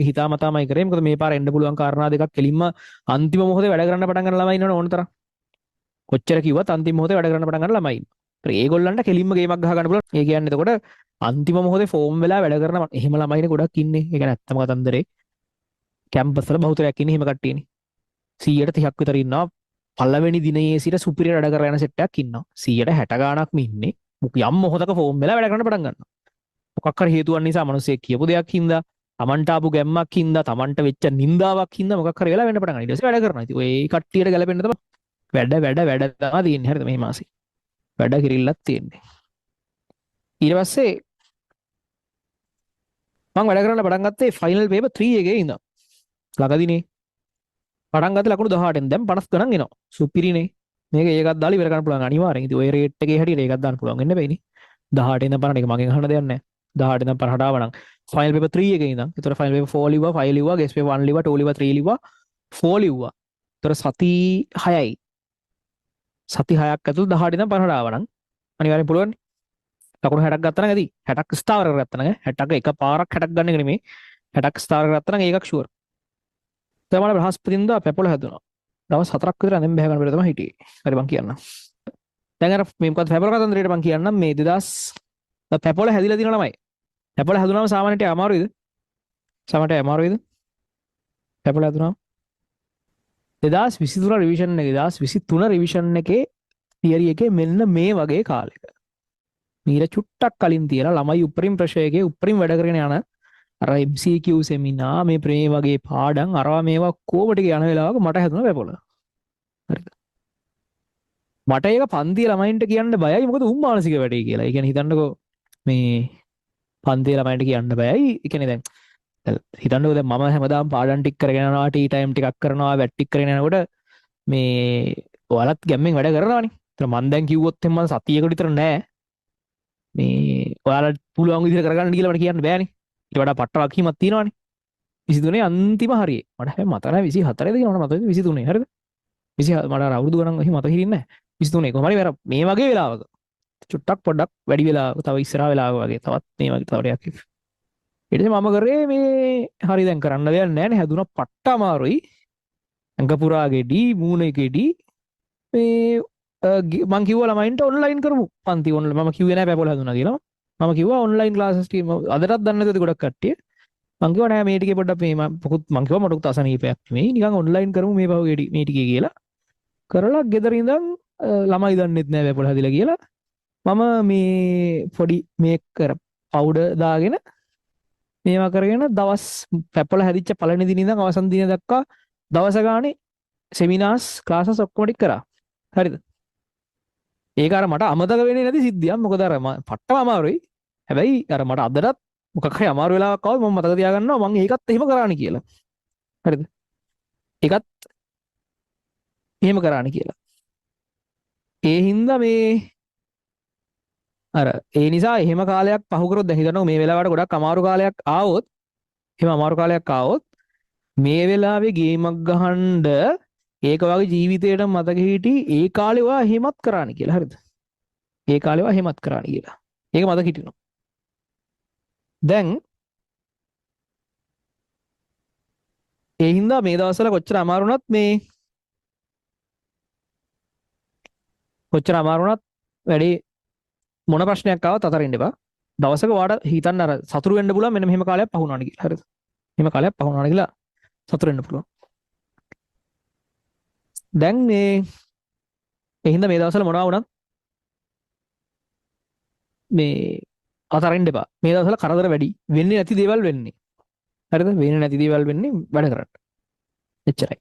හිතාමතාමයි කරේ. මොකද මේ පාර එන්න පුළුවන් කාරණා දෙකක් කෙලින්ම අන්තිම මොහොතේ වැඩ කරන්න පටන් ගන්න ළමයි ඉන්නවනේ ඕන තරම්. කොච්චර කිව්වත් අන්තිම මොහොතේ වැඩ කරන්න පටන් ගන්න ළමයි ඉන්නවා. ඒගොල්ලන්ට කෙලින්ම ගේමක් ගහ ගන්න පුළුවන්. ඒ කියන්නේ එතකොට අන්තිම මොහොතේ ෆෝම් වෙලා වැඩ කරන එහෙම ළමයිනේ ගොඩක් ඉන්නේ. ඒක නැත්තම කතන්දරේ. කැම්පස් වල බහුතරයක් ඉන්නේ එහෙම කට්ටියනේ. 130ක් විතර ඉන්නවා. පළවෙනි දිනයේ සිට සුපිරියර් වැඩ කරගෙන යන සෙට් එකක් ඉන්නවා. 160 ගාණක්ම ඉන්නේ. යම් මොහොතක ෆෝම් වෙලා වැඩ කරන්න පටන් ගන්නවා. මොකක් හරි හේතුවක් නිසා මිනිස්සෙක් කියපු දෙයක් හින්දා, Tamanට ආපු ගැම්මක් හින්දා, Tamanට වෙච්ච නින්දාවක් හින්දා මොකක් හරි වෙලා වෙන්න පටන් ගන්නවා. ඊට පස්සේ වැඩ කරනවා. ඉතින් ඔය කට්ටියට ගැලපෙන්න තමයි වැඩ තමයි තියෙන්නේ. හරිද මේ මාසේ. වැඩ කිරිල්ලක් තියෙන්නේ. ඊට පස්සේ මම වැඩ කරන්න පටන් ගත්තේ ෆයිනල් පේපර් 3 එකේ ඉඳන්. ළඟදිනේ පටන් ගත්තේ ලකුණු 18න් දැන් 50 ගණන් එනවා. සුපිරිනේ. මේක ඒකත් දාලා ඉවර කරන්න පුළුවන් අනිවාර්යෙන්. ඉතින් ඔය රේට් එකේ හැටියට ඒකත් දාන්න පුළුවන් වෙන්න බෑනේ. 18 ඉඳන් 50 එක මගෙන් අහන්න දෙයක් නැහැ. 18 ඉඳන් 50ට ආවනම් ෆයිනල් පේපර් 3 එකේ ඉඳන්. ඒතර ෆයිනල් පේපර් 4 ලිව්වා, 5 ලිව්වා, ගෙස් පේපර් 1 ලිව්වා, 2 ලිව්වා, 3 ලිව්වා, 4 ලිව්වා. ඒතර සති 6යි. සති 6ක් ඇතුළත 18 ඉඳන් 50ට ආවනම් අනිවාර්යෙන් පුළුවන්. ලකුණු 60ක් ගත්තා නම් ඇති. 60ක් ස්ථාවර කරගත්තා නම් 60ක එක පාරක් 60ක් ගන්න එක නෙමෙයි. 60ක් ස්ථාවර කරගත්තා නම් ඒකක් ෂුවර්. තමයි බ්‍රහස්පතින්දා පෙපොල හැදුනා. දවස් 4ක් විතර නැම් බහ ගන්න බැරි තමයි හිටියේ. හරි මං කියන්නම්. දැන් අර මේ මොකද පෙපොල කතන්දරේට මං කියන්නම් මේ 2000 පෙපොල හැදිලා දින ළමයි. පෙපොල හැදුනාම සාමාන්‍යයට අමාරුයිද? සාමාන්‍යයට අමාරුයිද? පෙපොල හැදුනාම 2023 රිවිෂන් එකේ 2023 රිවිෂන් එකේ තියරි එකේ මෙන්න මේ වගේ කාලෙක. මීර චුට්ටක් කලින් තියලා ළමයි උපරිම ප්‍රශ්නයකේ උපරිම වැඩ කරගෙන යන අර MCQ සෙමිනා මේ ප්‍රේ වගේ පාඩම් අරවා මේවා කොහොම ටික යන වෙලාවක මට හැදුණා පෙපොල. හරිද? මට ඒක පන්ති ළමයින්ට කියන්න බයයි මොකද උන් මානසික වැඩේ කියලා. ඒ කියන්නේ හිතන්නකෝ මේ පන්ති ළමයින්ට කියන්න බයයි. ඒ කියන්නේ දැන් හිතන්නකෝ දැන් මම හැමදාම පාඩම් ටික කරගෙන යනවා, ටී ටයිම් ටිකක් කරනවා, වැට් ටික කරගෙන යනකොට මේ ඔයාලත් ගැම්මෙන් වැඩ කරනවානේ. ඒතර මම දැන් කිව්වොත් එහෙනම් මම සතියකට විතර නෑ. මේ ඔයාලට පුළුවන් විදිහට කරගන්න කියලා මට කියන්න බෑනේ. ඊට වඩා පට්ට වගකීමක් තියෙනවානේ. 23 අන්තිම හරියේ. මට හැබැයි මත නැහැ 24 ද කියලා මට මතකයි 23 හරිද? 24 මට අර අවුරුදු ගණන් එහෙම මතක හිටින්නේ නැහැ. 23 කොහමද මේ වගේ වෙලාවක. චුට්ටක් පොඩ්ඩක් වැඩි වෙලාවක තව ඉස්සරහා වෙලාවක වගේ තවත් මේ වගේ තව ටිකක්. ඊට පස්සේ මම කරේ මේ හරි දැන් කරන්න දෙයක් නැහැ නේ හැදුනා පට්ට අමාරුයි. අංග පුරා ගෙඩි මූණේ ගෙඩි මේ මං කිව්වා ළමයින්ට ඔන්ලයින් කරමු. පන්ති ඔන්ලයින් මම කිව්වේ නැහැ පෙපොල හැදුනා කියලා. මම කිව්වා ඔන්ලයින් ක්ලාසස් ටික අදටත් දන්නේ නැති ගොඩක් කට්ටිය. මං කිව්වා නෑ මේ ටිකේ පොඩ්ඩක් මේ මොකුත් මං කිව්වා මට අසනීපයක් නෙමෙයි නිකන් ඔන්ලයින් කරමු මේ පහුගිය මේ ටිකේ කියලා. කරලා ගෙදර ඉඳන් ළමයි දන්නෙත් නෑ පෙපොල හැදිලා කියලා. මම මේ පොඩි මේක් කර පවුඩර් දාගෙන මේවා කරගෙන දවස් පෙපොල හැදිච්ච පළවෙනි දින ඉඳන් අවසන් දින දක්වා දවස ගානේ සෙමිනාර්ස් ක්ලාසස් ඔක්කොම ටික කරා. හරිද? ඒක අර මට අමතක වෙන්නේ නැති සිද්ධියක්. මොකද අර පට්ටම අමාරුයි. හැබැයි අර මට අදටත් මොකක් හරි අමාරු වෙලාවක් ආවොත් මම මතක තියාගන්නවා මම ඒකත් එහෙම කරානි කියලා. හරිද? ඒකත් එහෙම කරානි කියලා. ඒ හින්දා මේ අර ඒ නිසා එහෙම කාලයක් පහු කරොත් දැන් හිතන්නකෝ මේ වෙලාවට ගොඩක් අමාරු කාලයක් ආවොත් එහෙම අමාරු කාලයක් ආවොත් මේ වෙලාවේ ගේමක් ගහනද ඒක වගේ ජීවිතේට මතක හිටි ඒ කාලේ ඔයා එහෙමත් කරානි කියලා. හරිද? ඒ කාලේ ඔයා එහෙමත් කරානි කියලා. ඒක මතක හිටිනවා. දැන් ඒ හින්දා මේ දවස්වල කොච්චර අමාරු වුණත් වැඩේ මොන ප්‍රශ්නයක් ආවත් අතරින්න එපා. දවසක වාට හිතන්න අර සතුරු වෙන්න පුළුවන් මෙන්න මෙහෙම කාලයක් පහු වුණානේ කියලා. හරිද? මෙහෙම කාලයක් පහු වුණානේ කියලා සතුරු වෙන්න පුළුවන්. දැන් මේ ඒ හින්දා මේ දවස්වල මොනවා වුණත් මේ අතරින්න එපා. මේ දවස්වල කරදර වැඩි. වෙන්නේ නැති දේවල් වෙන්නේ. හරිද? වෙන්නේ නැති දේවල් වෙන්නේ වැඩ කරන්න. එච්චරයි.